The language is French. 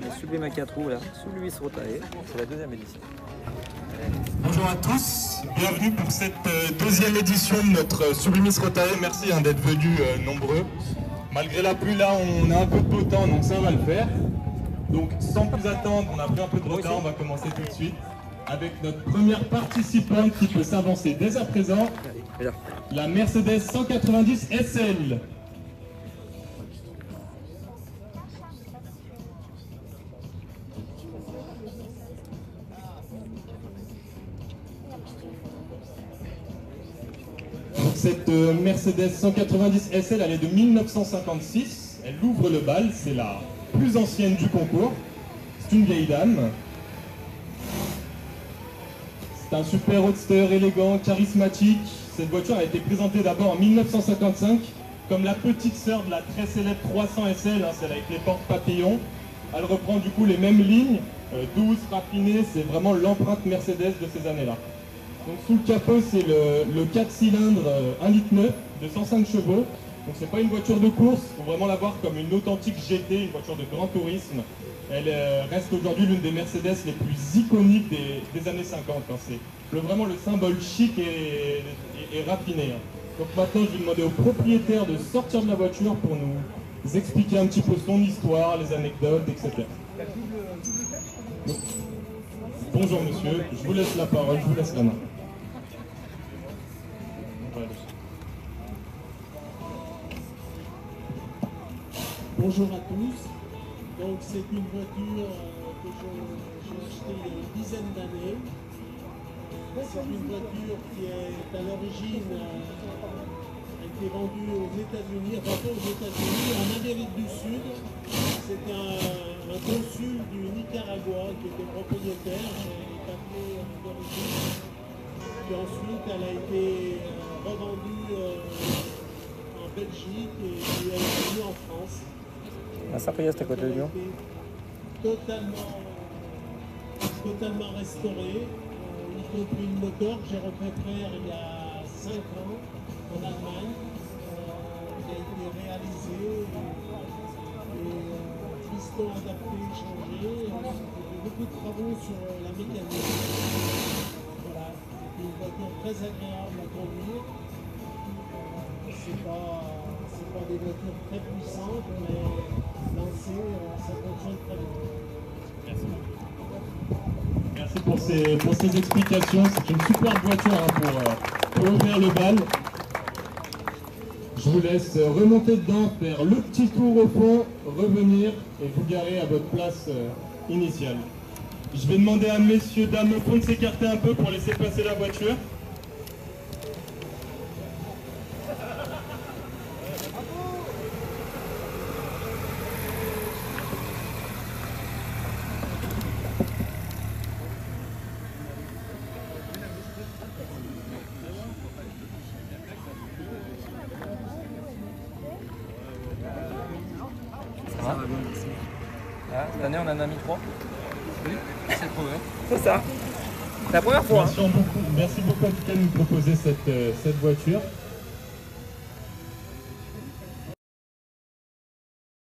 les Sublime 4 roues, là, Sublime Rotae. C'est la deuxième édition. Bonjour à tous, bienvenue pour cette deuxième édition de notre Sublimis Rotae. Merci d'être venus nombreux. Malgré la pluie, là, on a un peu de beau temps, donc ça va le faire. Donc sans plus attendre, on a pris un peu de retard, on va commencer tout de suite avec notre première participante qui peut s'avancer dès à présent, la Mercedes 190 SL. Donc cette Mercedes 190 SL, elle est de 1956, elle ouvre le bal, c'est la plus ancienne du concours, c'est une vieille dame. C'est un super roadster élégant, charismatique. Cette voiture a été présentée d'abord en 1955 comme la petite sœur de la très célèbre 300 SL, celle avec les portes papillons. Elle reprend du coup les mêmes lignes, douce, raffinée, c'est vraiment l'empreinte Mercedes de ces années-là. Donc sous le capot, c'est le 4 cylindres 1,9 litre de 105 chevaux. Donc c'est pas une voiture de course, il faut vraiment la voir comme une authentique GT, une voiture de grand tourisme. Elle reste aujourd'hui l'une des Mercedes les plus iconiques des années 50. C'est vraiment le symbole chic et raffiné. Donc maintenant, je vais demander au propriétaire de sortir de la voiture pour nous expliquer un petit peu son histoire, les anecdotes, etc. Bonjour monsieur, je vous laisse la parole, je vous laisse la main. Bonjour à tous. Donc c'est une voiture que j'ai achetée il y a une dizaine d'années. C'est une voiture qui est à l'origine a été vendue aux États-Unis, enfin pas aux États-Unis, en Amérique du Sud. C'était un consul du Nicaragua qui était propriétaire, est appelé d'origine. Puis ensuite elle a été revendue en Belgique et elle est venue en France. Ça peut y être à côté de Lyon. Totalement restauré, y compris le moteur que j'ai refait faire il y a 5 ans en Allemagne. Il a été réalisé et piston adapté, changé. J'ai fait beaucoup de travaux sur la mécanique. Voilà, c'est une voiture très agréable à conduire. C'est pas des voitures très puissantes, mais lancées, ça fonctionne très bien. Merci pour ces explications. C'est une superbe voiture pour ouvrir le bal. Je vous laisse remonter dedans, faire le petit tour au fond, revenir et vous garer à votre place initiale. Je vais demander à messieurs, dames au fond de s'écarter un peu pour laisser passer la voiture. Ça va bien, merci. Ah, cette année, on en a mis 3. Oui, c'est le progrès. C'est ça. C'est la première fois. Merci beaucoup en tout cas de nous proposer cette voiture.